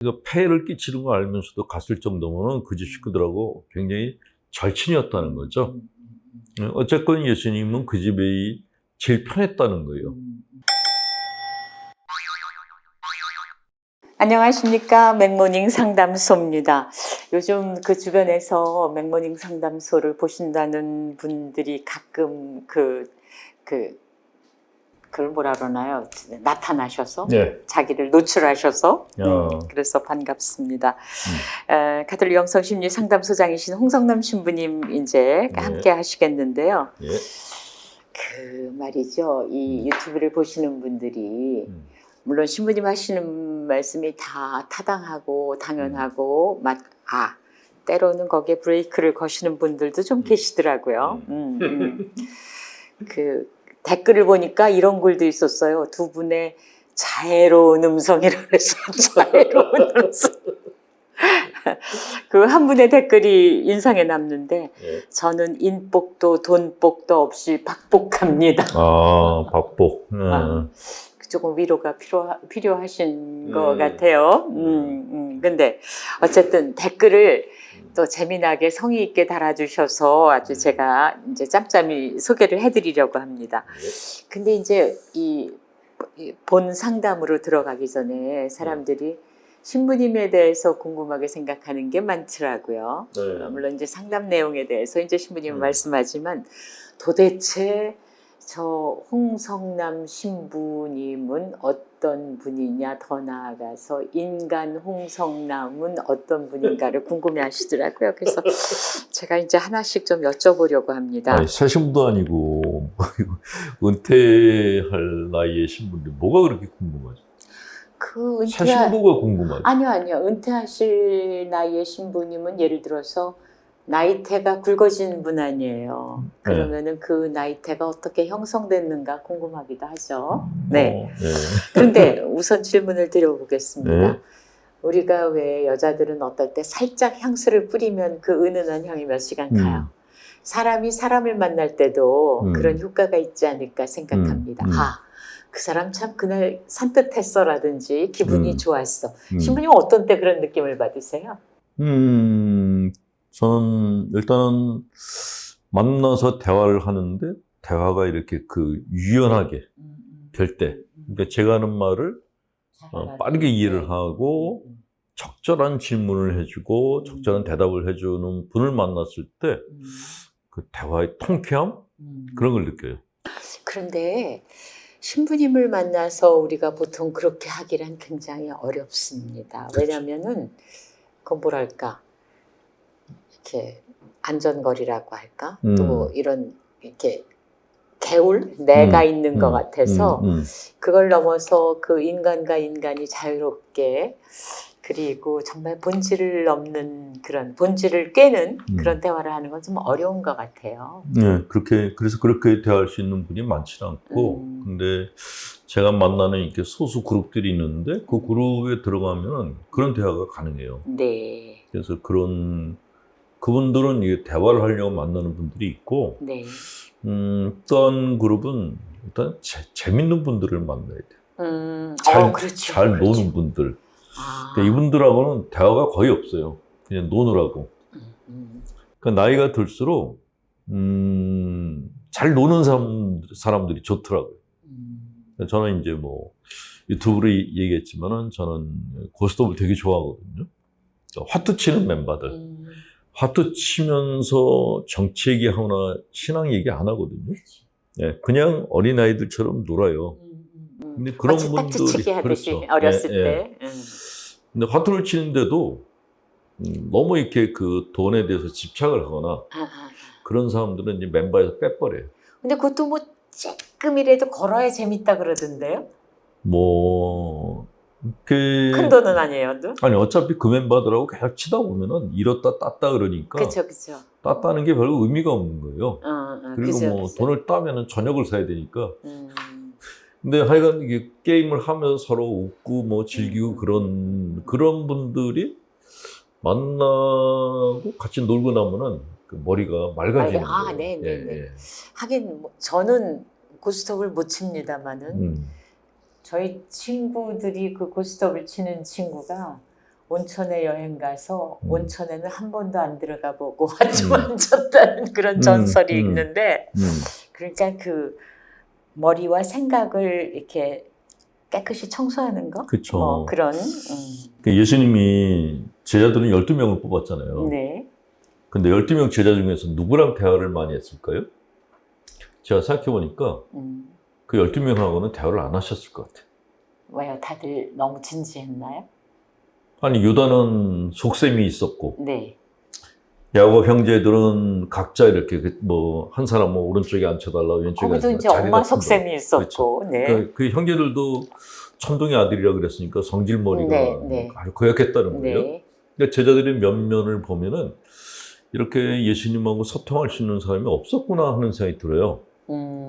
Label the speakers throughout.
Speaker 1: 그러니까 폐해를 끼치는 거 알면서도 갔을 정도면 그 집 식구들하고 굉장히 절친이었다는 거죠. 어쨌건 예수님은 그 집이 제일 편했다는 거예요.
Speaker 2: 안녕하십니까. 맥모닝 상담소입니다. 요즘 그 주변에서 맥모닝 상담소를 보신다는 분들이 가끔 그걸 뭐라 그러나요? 나타나셔서
Speaker 1: 네.
Speaker 2: 자기를 노출하셔서 그래서 반갑습니다. 가톨릭 영성심리 상담소장이신 홍성남 신부님 이제 함께 하시겠는데요.
Speaker 1: 예.
Speaker 2: 그 말이죠. 이 유튜브를 보시는 분들이 물론 신부님 하시는 말씀이 다 타당하고 당연하고 때로는 거기에 브레이크를 거시는 분들도 좀 계시더라고요. 그 댓글을 보니까 이런 글도 있었어요. 두 분의 자애로운 음성이라고 해서 자애로운 음성. 그 한 분의 댓글이 인상에 남는데 저는 인복도 돈복도 없이 박복합니다.
Speaker 1: 박복.
Speaker 2: 조금 위로가 필요하신 것 같아요. 근데 어쨌든 댓글을 또 재미나게 성의 있게 달아주셔서 아주 제가 이제 짬짬이 소개를 해드리려고 합니다. 근데 이제 이 본 상담으로 들어가기 전에 사람들이 신부님에 대해서 궁금하게 생각하는 게 많더라고요. 물론 이제 상담 내용에 대해서 이제 신부님은 말씀하지만 도대체 저 홍성남 신부님은 어떤 분이냐, 더 나아가서 인간 홍성남은 어떤 분인가를 궁금해 하시더라고요. 그래서 제가 이제 하나씩 좀 여쭤보려고 합니다.
Speaker 1: 아니, 새 신부도 아니고 은퇴할 나이의 신부인데 뭐가 그렇게 궁금하죠? 새 신부가 궁금하죠.
Speaker 2: 아니요. 은퇴하실 나이의 신부님은 예를 들어서 나이테가 굵어진 분 아니에요. 그러면은 그 나이테가 어떻게 형성됐는가 궁금하기도 하죠. 네. 그런데 우선 질문을 드려보겠습니다. 우리가 왜 여자들은 어떨 때 살짝 향수를 뿌리면 그 은은한 향이 몇 시간 가요. 사람이 사람을 만날 때도 그런 효과가 있지 않을까 생각합니다. 그 사람 참 그날 산뜻했어라든지 기분이 좋았어. 신부님은 어떤 때 그런 느낌을 받으세요?
Speaker 1: 저는 일단은 만나서 대화를 하는데 대화가 이렇게 유연하게 될 때, 그러니까 제가 하는 말을 빠르게 이해를 하고 적절한 질문을 해주고 적절한 대답을 해주는 분을 만났을 때 그 대화의 통쾌함? 그런 걸 느껴요.
Speaker 2: 그런데 신부님을 만나서 우리가 보통 그렇게 하기란 굉장히 어렵습니다. 왜냐면은 그건 뭐랄까 이렇게 안전거리라고 할까? 또 이런 이렇게 내가 있는 것 같아서 그걸 넘어서 그 인간과 인간이 자유롭게 그리고 정말 본질을 넘는 그런 본질을 깨는 그런 대화를 하는 건 좀 어려운 것 같아요.
Speaker 1: 네, 그래서 그렇게 대화할 수 있는 분이 많지는 않고, 근데 제가 만나는 이렇게 소수 그룹들이 있는데 그 그룹에 들어가면 그런 대화가 가능해요.
Speaker 2: 네.
Speaker 1: 그래서 그분들은 이게 대화를 하려고 만나는 분들이 있고,
Speaker 2: 네.
Speaker 1: 어떤 그룹은 일단 재밌는 분들을 만나야 돼요.
Speaker 2: 그렇죠.
Speaker 1: 잘 노는 분들. 그러니까 이분들하고는 대화가 거의 없어요. 그냥 노느라고. 그러니까 나이가 들수록 잘 노는 사람들이 좋더라고요. 저는 이제 뭐 유튜브로 얘기했지만은 저는 고스톱을 되게 좋아하거든요. 화투 치는 멤버들. 화투 치면서 정치 얘기하거나 신앙 얘기 안 하거든요. 네, 그냥 어린아이들처럼 놀아요. 근데 그런 분들이
Speaker 2: 하듯이 어렸을 때.
Speaker 1: 근데 화투를 치는데도 너무 이렇게 그 돈에 대해서 집착을 하거나 그런 사람들은 이제 멤버에서 빼버려요.
Speaker 2: 근데 그것도 뭐 조금이라도 걸어야 재밌다 그러던데요? 큰 돈은 아니에요, 또?
Speaker 1: 아니, 어차피 그 멤버들하고 계속 치다 보면은 이렇다 땄다 그러니까.
Speaker 2: 그쵸.
Speaker 1: 땄다는 게 별로 의미가 없는 거예요. 그리고 그쵸. 돈을 따면은 저녁을 사야 되니까. 근데 하여간 이게 게임을 하면서 서로 웃고 뭐 즐기고 그런 분들이 만나고 같이 놀고 나면은 그 머리가 맑아지는 거예요.
Speaker 2: 네네네. 하긴 뭐 저는 고스톱을 못 칩니다만은 저희 친구들이 그 고스톱을 치는 친구가 온천에 여행 가서 온천에는 한 번도 안 들어가 보고 아침만 졌다는 그런 전설이 있는데 그러니까 그 머리와 생각을 이렇게 깨끗이 청소하는 거?
Speaker 1: 그쵸.
Speaker 2: 뭐 그런.
Speaker 1: 그 예수님이 제자들은 12명을 뽑았잖아요.
Speaker 2: 네.
Speaker 1: 근데 12명 제자 중에서 누구랑 대화를 많이 했을까요? 제가 생각해보니까 그 12명하고는 대화를 안 하셨을 것 같아요.
Speaker 2: 왜요? 다들 너무 진지했나요?
Speaker 1: 아니, 유다는 속셈이 있었고,
Speaker 2: 네.
Speaker 1: 야곱 형제들은 각자 이렇게 뭐 한 사람 뭐 오른쪽에 앉혀달라, 왼쪽에
Speaker 2: 거기도
Speaker 1: 앉혀달라.
Speaker 2: 이제
Speaker 1: 자기가
Speaker 2: 엄마
Speaker 1: 큰
Speaker 2: 속셈이 있었고,
Speaker 1: 그렇죠.
Speaker 2: 네.
Speaker 1: 그 형제들도 천둥의 아들이라 그랬으니까 성질머리가
Speaker 2: 네.
Speaker 1: 아주 고약했다는 거예요.
Speaker 2: 네.
Speaker 1: 그러니까 제자들의 면면을 보면은 이렇게 예수님하고 소통할 수 있는 사람이 없었구나 하는 생각이 들어요.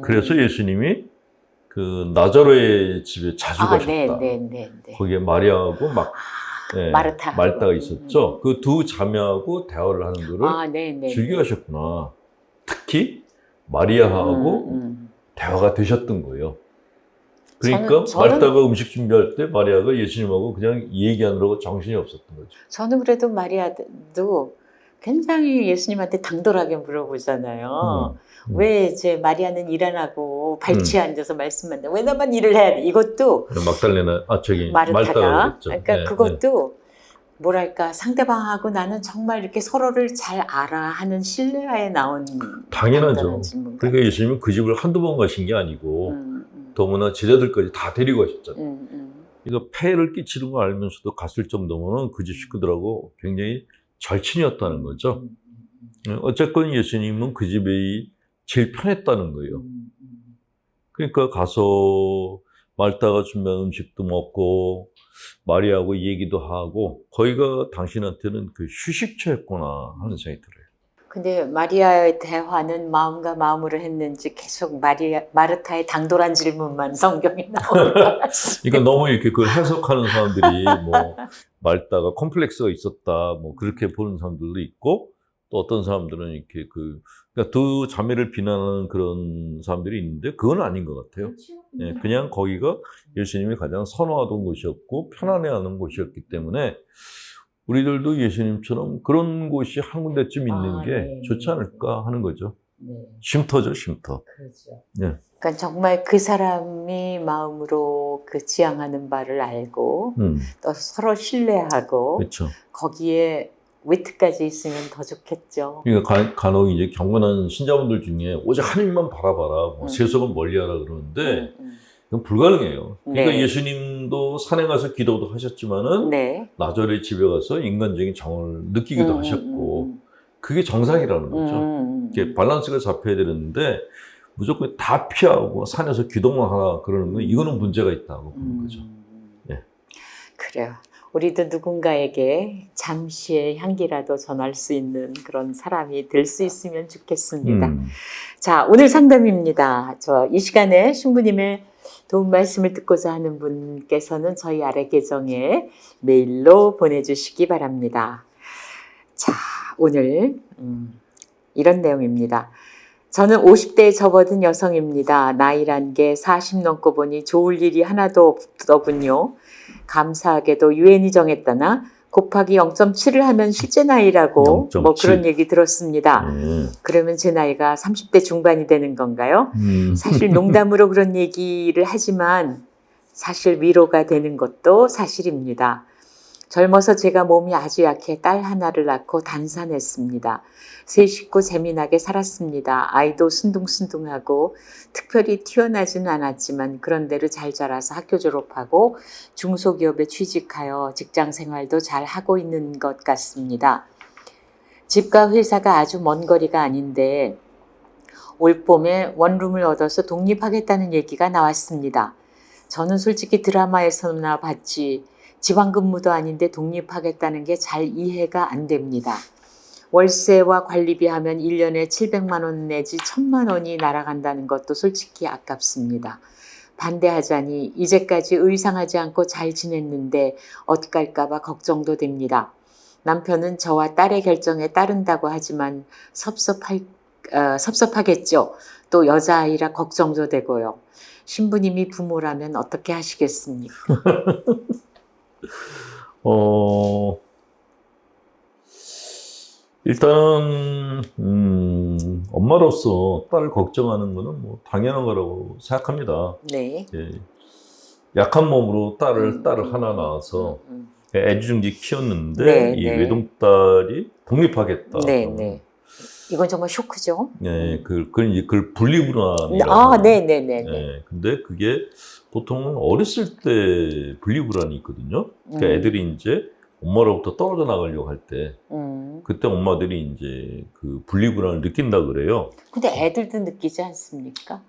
Speaker 1: 그래서 예수님이 그 나자로의 집에 자주 가셨다.
Speaker 2: 네.
Speaker 1: 거기에 마리아하고 말다가 있었죠. 그 두 자매하고 대화를 하는 거를 즐겨하셨구나. 특히 마리아하고 대화가 되셨던 거예요. 그러니까 말다가 음식 준비할 때 마리아가 예수님하고 그냥 얘기하느라고 정신이 없었던 거죠.
Speaker 2: 저는 그래도 마리아도 굉장히 예수님한테 당돌하게 물어보잖아요. 왜 이제 마리아는 일 안 하고 발치에 앉아서 말씀만 해? 왜 나만 일을 해야 돼? 이것도
Speaker 1: 막달레나
Speaker 2: 마르타가 그러니까 그것도 뭐랄까 상대방하고 나는 정말 이렇게 서로를 잘 알아 하는 신뢰하에 나온
Speaker 1: 당연하죠. 그러니까 예수님은 그 집을 한두 번 가신 게 아니고 더구나 제자들까지 다 데리고 가셨잖아요. 그러니까 폐해를 끼치는 거 알면서도 갔을 정도면 그 집 식구들하고 굉장히 절친이었다는 거죠. 어쨌건 예수님은 그 집이 제일 편했다는 거예요. 그러니까 가서 말다가 준비한 음식도 먹고 마리아하고 얘기도 하고 거기가 당신한테는 그 휴식처였구나 하는 생각이 들어요.
Speaker 2: 근데 마리아의 대화는 마음과 마음으로 했는지 계속 마르타의 당돌한 질문만 성경에 나오니까.
Speaker 1: 그러니까 너무 이렇게 그걸 해석하는 사람들이 뭐 말다가 콤플렉스가 있었다 뭐 그렇게 보는 사람들도 있고 또 어떤 사람들은 이렇게 그러니까 두 자매를 비난하는 그런 사람들이 있는데 그건 아닌 것 같아요. 네, 그냥 거기가 예수님이 가장 선호하던 곳이었고 편안해하는 곳이었기 때문에 우리들도 예수님처럼 그런 곳이 한 군데쯤 있는 게 좋지 않을까 하는 거죠. 쉼터죠, 쉼터.
Speaker 2: 그렇죠.
Speaker 1: 네.
Speaker 2: 그러니까 정말 그 사람이 마음으로 그 지향하는 바를 알고 또 서로 신뢰하고
Speaker 1: 그렇죠.
Speaker 2: 거기에 위트까지 있으면 더 좋겠죠.
Speaker 1: 그러니까 간혹 이제 경건한 신자분들 중에 오직 하나님만 바라봐라, 뭐 세속은 멀리하라 그러는데 그건 불가능해요. 그러니까 예수님도 산에 가서 기도도 하셨지만은 나자로의 집에 가서 인간적인 정을 느끼기도 하셨고 그게 정상이라는 거죠. 이게 밸런스가 잡혀야 되는데 무조건 다 피하고 산에서 기도만 하라 그러는 건 이거는 문제가 있다고 보는 거죠. 예.
Speaker 2: 그래요. 우리도 누군가에게 잠시의 향기라도 전할 수 있는 그런 사람이 될 수 있으면 좋겠습니다. 자, 오늘 상담입니다. 이 시간에 신부님의 도움 말씀을 듣고자 하는 분께서는 저희 아래 계정에 메일로 보내주시기 바랍니다. 자, 오늘 이런 내용입니다. 저는 50대에 접어든 여성입니다. 나이란 게 40 넘고 보니 좋을 일이 하나도 없더군요. 감사하게도 유엔이 정했다나 곱하기 0.7을 하면 실제 나이라고
Speaker 1: 0.7.
Speaker 2: 뭐 그런 얘기 들었습니다. 그러면 제 나이가 30대 중반이 되는 건가요? 사실 농담으로 그런 얘기를 하지만 사실 위로가 되는 것도 사실입니다. 젊어서 제가 몸이 아주 약해 딸 하나를 낳고 단산했습니다. 세 식구 재미나게 살았습니다. 아이도 순둥순둥하고 특별히 튀어나지는 않았지만 그런대로 잘 자라서 학교 졸업하고 중소기업에 취직하여 직장 생활도 잘 하고 있는 것 같습니다. 집과 회사가 아주 먼 거리가 아닌데 올 봄에 원룸을 얻어서 독립하겠다는 얘기가 나왔습니다. 저는 솔직히 드라마에서나 봤지 지방근무도 아닌데 독립하겠다는 게 잘 이해가 안 됩니다. 월세와 관리비 하면 1년에 700만 원 내지 1000만 원이 날아간다는 것도 솔직히 아깝습니다. 반대하자니 이제까지 의상하지 않고 잘 지냈는데 엇갈까 봐 걱정도 됩니다. 남편은 저와 딸의 결정에 따른다고 하지만 섭섭하겠죠. 또 여자아이라 걱정도 되고요. 신부님이 부모라면 어떻게 하시겠습니까?
Speaker 1: 일단은 엄마로서 딸을 걱정하는 거는 뭐 당연한 거라고 생각합니다.
Speaker 2: 네.
Speaker 1: 예. 약한 몸으로 딸을 하나 낳아서 애지중지 키웠는데
Speaker 2: 네,
Speaker 1: 이
Speaker 2: 네.
Speaker 1: 외동딸이 독립하겠다.
Speaker 2: 네, 네. 이건 정말 쇼크죠.
Speaker 1: 예, 그걸 분리불안이라고.
Speaker 2: 아, 네, 네, 네, 네.
Speaker 1: 예, 근데 그게 보통은 어렸을 때 분리불안이 있거든요. 그러니까 애들이 이제 엄마로부터 떨어져 나가려고 할 때, 그때 엄마들이 이제 그 분리불안을 느낀다 그래요.
Speaker 2: 근데 애들도 느끼지 않습니까?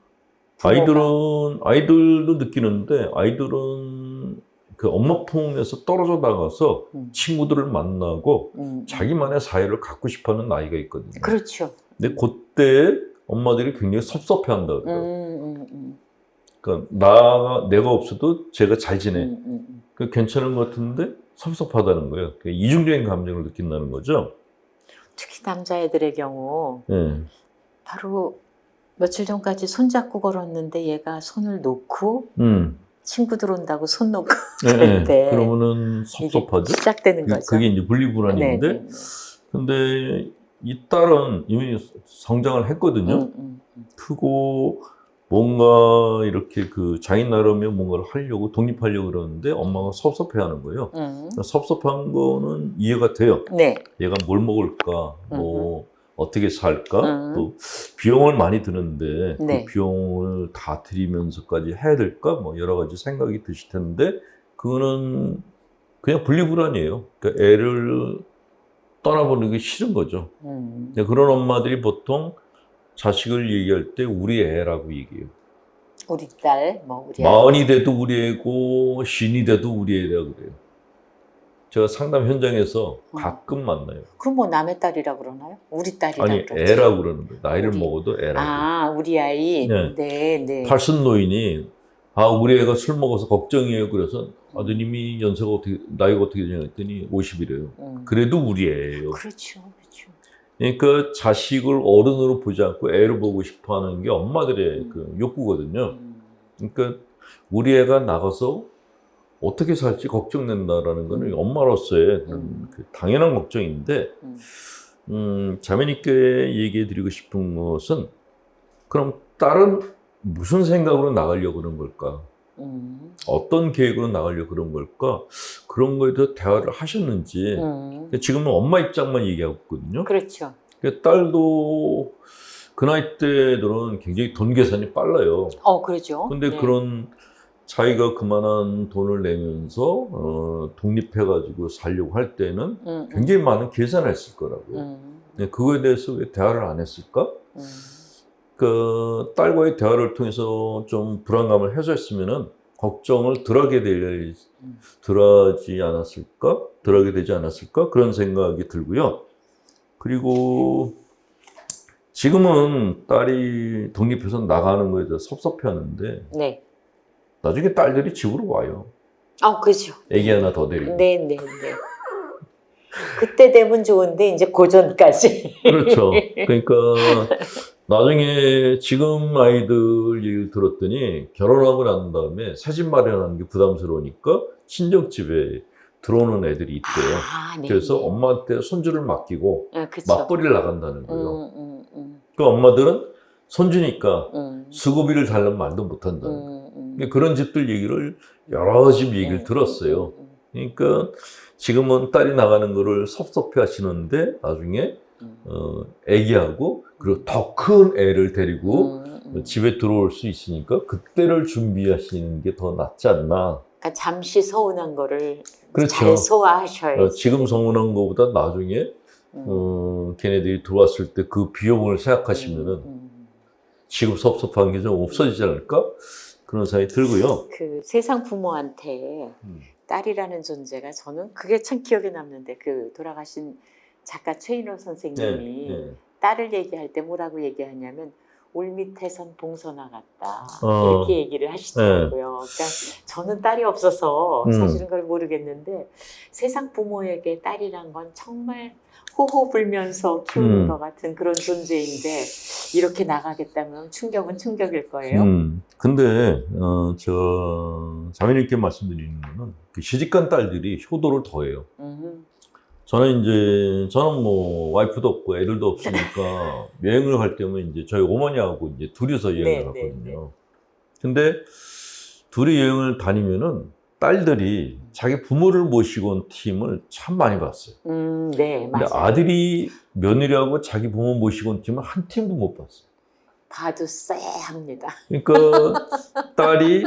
Speaker 2: 부모가.
Speaker 1: 아이들도 느끼는데, 아이들은 그 엄마 품에서 떨어져 나가서 친구들을 만나고 자기만의 사회를 갖고 싶어 하는 나이가 있거든요.
Speaker 2: 그렇죠.
Speaker 1: 근데 그때 엄마들이 굉장히 섭섭해 한다 그래요. 그러니까 내가 없어도 제가 잘 지내. 그 괜찮은 것 같은데 섭섭하다는 거예요. 그러니까 이중적인 감정을 느낀다는 거죠.
Speaker 2: 특히 남자애들의 경우
Speaker 1: 예.
Speaker 2: 바로 며칠 전까지 손잡고 걸었는데 얘가 손을 놓고 친구들 온다고 손 놓고
Speaker 1: 예,
Speaker 2: 그럴 때
Speaker 1: 그러면은 섭섭하죠.
Speaker 2: 시작되는 거죠.
Speaker 1: 그게 이제 분리불안인데,
Speaker 2: 네, 네, 네.
Speaker 1: 근데 이 딸은 이미 성장을 했거든요. 크고 뭔가 이렇게 그 자기 나름의 뭔가를 하려고 독립하려고 그러는데 엄마가 섭섭해하는 거예요. 그러니까 섭섭한 거는 이해가 돼요.
Speaker 2: 네.
Speaker 1: 얘가 뭘 먹을까, 뭐 어떻게 살까, 또 비용을 많이 드는데
Speaker 2: 네.
Speaker 1: 그 비용을 다 들이면서까지 해야 될까, 뭐 여러 가지 생각이 드실 텐데 그거는 그냥 분리불안이에요. 그러니까 애를 떠나보는 게 싫은 거죠. 그런 엄마들이 보통 자식을 얘기할 때 우리 애라고 얘기해요.
Speaker 2: 우리 딸, 뭐 우리
Speaker 1: 마흔이 돼도 우리 애고 쉰이 돼도 우리 애라고 그래요. 제가 상담 현장에서 가끔 만나요.
Speaker 2: 그럼 뭐 남의 딸이라 그러나요? 우리 딸이라
Speaker 1: 아니,
Speaker 2: 그러지.
Speaker 1: 애라고 그러는 거예요. 나이를
Speaker 2: 우리.
Speaker 1: 먹어도 애라고.
Speaker 2: 아, 우리 아이.
Speaker 1: 네.
Speaker 2: 네, 네.
Speaker 1: 팔순 노인이 우리 애가 술 먹어서 걱정이에요. 그래서 아드님이 나이가 어떻게 되냐 했더니 50이래요. 그래도 우리 애예요.
Speaker 2: 그렇죠, 그렇죠.
Speaker 1: 그러니까 자식을 어른으로 보지 않고 애를 보고 싶어하는 게 엄마들의 그 욕구거든요. 그러니까 우리 애가 나가서 어떻게 살지 걱정된다라는 거는 엄마로서의 그 당연한 걱정인데, 자매님께 얘기해 드리고 싶은 것은, 그럼 딸은 무슨 생각으로 나가려고 그런 걸까? 어떤 계획으로 나가려고 그런 걸까? 그런 거에 대해서 대화를 하셨는지. 지금은 엄마 입장만 얘기하고 있거든요.
Speaker 2: 그렇죠.
Speaker 1: 딸도 그 나이 때들은 굉장히 돈 계산이 빨라요.
Speaker 2: 그렇죠.
Speaker 1: 근데
Speaker 2: 네.
Speaker 1: 그런 자기가 그만한 돈을 내면서 독립해가지고 살려고 할 때는 굉장히 많은 계산을 했을 거라고요. 그거에 대해서 왜 대화를 안 했을까? 그 딸과의 대화를 통해서 좀 불안감을 해소했으면은 걱정을 덜하게 되지 않았을까? 그런 생각이 들고요. 그리고 지금은 딸이 독립해서 나가는 거에 대해서 섭섭해하는데,
Speaker 2: 네.
Speaker 1: 나중에 딸들이 집으로 와요.
Speaker 2: 그렇죠.
Speaker 1: 애기 하나 더 데리고.
Speaker 2: 네, 네, 네. 그때 되면 좋은데 이제 고전까지.
Speaker 1: 그렇죠. 그러니까 나중에 지금 아이들 얘기를 들었더니 결혼하고 난 다음에 새집 마련하는 게 부담스러우니까 친정집에 들어오는 애들이 있대요.
Speaker 2: 네,
Speaker 1: 그래서
Speaker 2: 네.
Speaker 1: 엄마한테 손주를 맡기고
Speaker 2: 그쵸.
Speaker 1: 맞벌이를 나간다는 거예요. 그 엄마들은 손주니까 수고비를 달라면 말도 못한다는 거예요. 그런 집들 얘기를 여러 집 얘기를 들었어요. 그러니까 지금은 딸이 나가는 거를 섭섭해 하시는데 나중에 애기하고 그리고 더 큰 애를 데리고 집에 들어올 수 있으니까 그때를 준비하시는 게 더 낫지 않나.
Speaker 2: 그러니까 잠시 서운한 거를
Speaker 1: 그렇죠.
Speaker 2: 잘 소화하셔야지.
Speaker 1: 지금 서운한 것보다 나중에 걔네들이 들어왔을 때 그 비용을 생각하시면은 지금 섭섭한 게 좀 없어지지 않을까? 그런 생각이 들고요.
Speaker 2: 그 세상 부모한테 딸이라는 존재가 저는 그게 참 기억에 남는데, 그 돌아가신 작가 최인호 선생님이 딸을 얘기할 때 뭐라고 얘기하냐면 올 밑에선 봉선화 같다 이렇게 얘기를 하시더라고요. 그러니까 저는 딸이 없어서 사실은 그걸 모르겠는데 세상 부모에게 딸이란 건 정말 호호 불면서 키우는 것 같은 그런 존재인데 이렇게 나가겠다면 충격은 충격일 거예요.
Speaker 1: 근데 제가 자매님께 말씀드리는 거는 그 시집간 딸들이 효도를 더해요. 저는 뭐 와이프도 없고 애들도 없으니까 여행을 갈 때면 이제 저희 어머니하고 이제 둘이서 여행을
Speaker 2: 네,
Speaker 1: 갔거든요. 근데 둘이 여행을 다니면은 딸들이 자기 부모를 모시고 온 팀을 참 많이 봤어요.
Speaker 2: 네,
Speaker 1: 근데
Speaker 2: 맞아요.
Speaker 1: 아들이 며느리하고 자기 부모 모시고 온 팀을 한 팀도 못 봤어요.
Speaker 2: 봐도 쎄합니다.
Speaker 1: 그러니까 딸이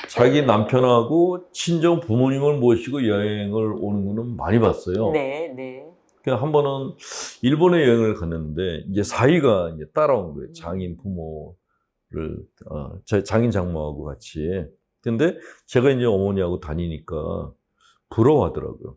Speaker 1: 자기 남편하고 친정 부모님을 모시고 여행을 오는 거는 많이 봤어요.
Speaker 2: 네, 네.
Speaker 1: 그러니까 한 번은 일본에 여행을 갔는데 이제 사위가 이제 따라온 거예요. 장인 부모를 장인 장모하고 같이. 근데 제가 이제 어머니하고 다니니까 부러워하더라고요.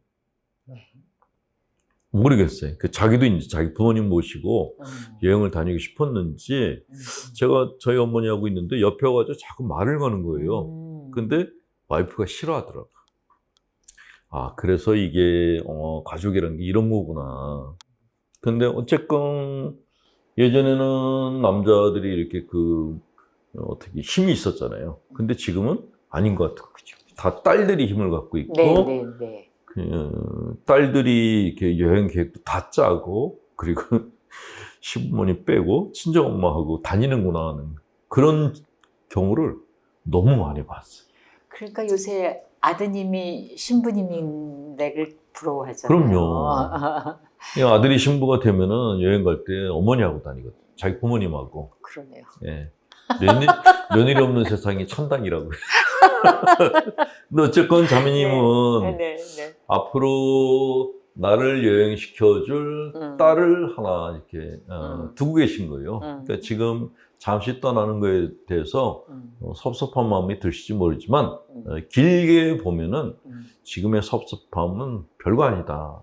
Speaker 1: 모르겠어요. 자기도 이제 자기 부모님 모시고 여행을 다니고 싶었는지 제가 저희 어머니하고 있는데 옆에 와가지고 자꾸 말을 거는 거예요. 근데 와이프가 싫어하더라고요. 아, 그래서 이게 가족이라는 게 이런 거구나. 근데 어쨌건 예전에는 남자들이 이렇게 어떻게 힘이 있었잖아요. 근데 지금은 아닌 것 같아요. 다 딸들이 힘을 갖고 있고,
Speaker 2: 네, 네, 네.
Speaker 1: 딸들이 이렇게 여행 계획도 다 짜고, 그리고 시부모님 빼고 친정엄마하고 다니는구나 하는 그런 경우를 너무 많이 봤어요.
Speaker 2: 그러니까 요새 아드님이 신부님인데를 부러워하잖아요.
Speaker 1: 그럼요. 아들이 신부가 되면은 여행 갈 때 어머니하고 다니거든요. 자기 부모님하고.
Speaker 2: 그러네요.
Speaker 1: 예. 며느리 없는 세상이 천당이라고요. 근데 어쨌건 자매님은
Speaker 2: 네, 네, 네.
Speaker 1: 앞으로 나를 여행시켜줄 딸을 하나 이렇게 두고 계신 거예요. 그러니까 지금 잠시 떠나는 거에 대해서 섭섭한 마음이 드실지 모르지만 길게 보면은 지금의 섭섭함은 별거 아니다.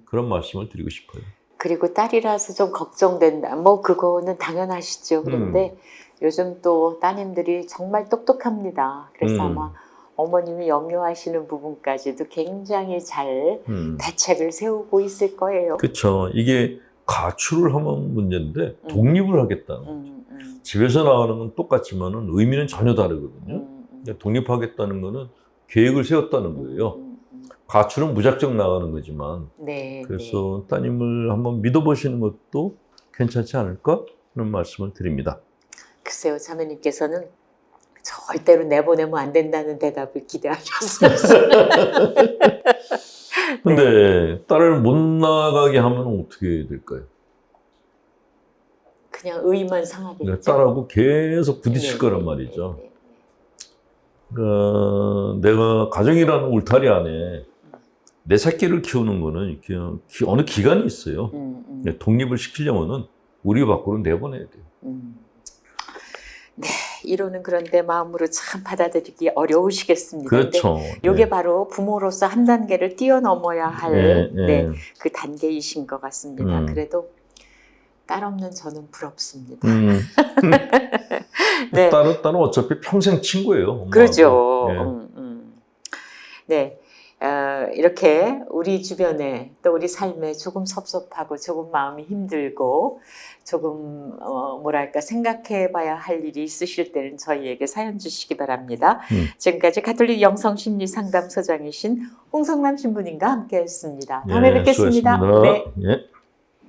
Speaker 1: 그런 말씀을 드리고 싶어요.
Speaker 2: 그리고 딸이라서 좀 걱정된다. 뭐 그거는 당연하시죠. 그런데 요즘 또 따님들이 정말 똑똑합니다. 그래서 아마 어머님이 염려하시는 부분까지도 굉장히 잘 대책을 세우고 있을 거예요.
Speaker 1: 그렇죠. 이게 가출을 하면 문제인데 독립을 하겠다는 거죠. 집에서 나가는 건 똑같지만은 의미는 전혀 다르거든요. 독립하겠다는 거는 계획을 세웠다는 거예요. 가출은 무작정 나가는 거지만.
Speaker 2: 네,
Speaker 1: 그래서 따님을 한번 믿어보시는 것도 괜찮지 않을까 하는 말씀을 드립니다.
Speaker 2: 글쎄요, 자매님께서는 절대로 내보내면 안 된다는 대답을 기대하셨어요.
Speaker 1: 근데 딸을 못 나가게 하면 어떻게 될까요?
Speaker 2: 그냥 의만 상하겠죠.
Speaker 1: 딸하고 계속 부딪힐 거란 말이죠. 내가 가정이라는 울타리 안에 내 새끼를 키우는 거는 그냥 어느 기간이 있어요. 독립을 시키려면은 우리 밖으로 내보내야 돼요.
Speaker 2: 네, 이론은 그런데 마음으로 참 받아들이기 어려우시겠습니다.
Speaker 1: 그렇죠.
Speaker 2: 이게 바로 부모로서 한 단계를 뛰어넘어야 할
Speaker 1: 네.
Speaker 2: 그 단계이신 것 같습니다. 그래도 딸 없는 저는 부럽습니다.
Speaker 1: 네. 딸은 어차피 평생 친구예요. 엄마하고.
Speaker 2: 그렇죠. 네. 이렇게 우리 주변에 또 우리 삶에 조금 섭섭하고 조금 마음이 힘들고 조금 뭐랄까 생각해 봐야 할 일이 있으실 때는 저희에게 사연 주시기 바랍니다. 지금까지 가톨릭 영성심리상담소장이신 홍성남 신부님과 함께 했습니다. 다음에 뵙겠습니다.
Speaker 1: 수고하셨습니다.
Speaker 2: 네.
Speaker 1: 예.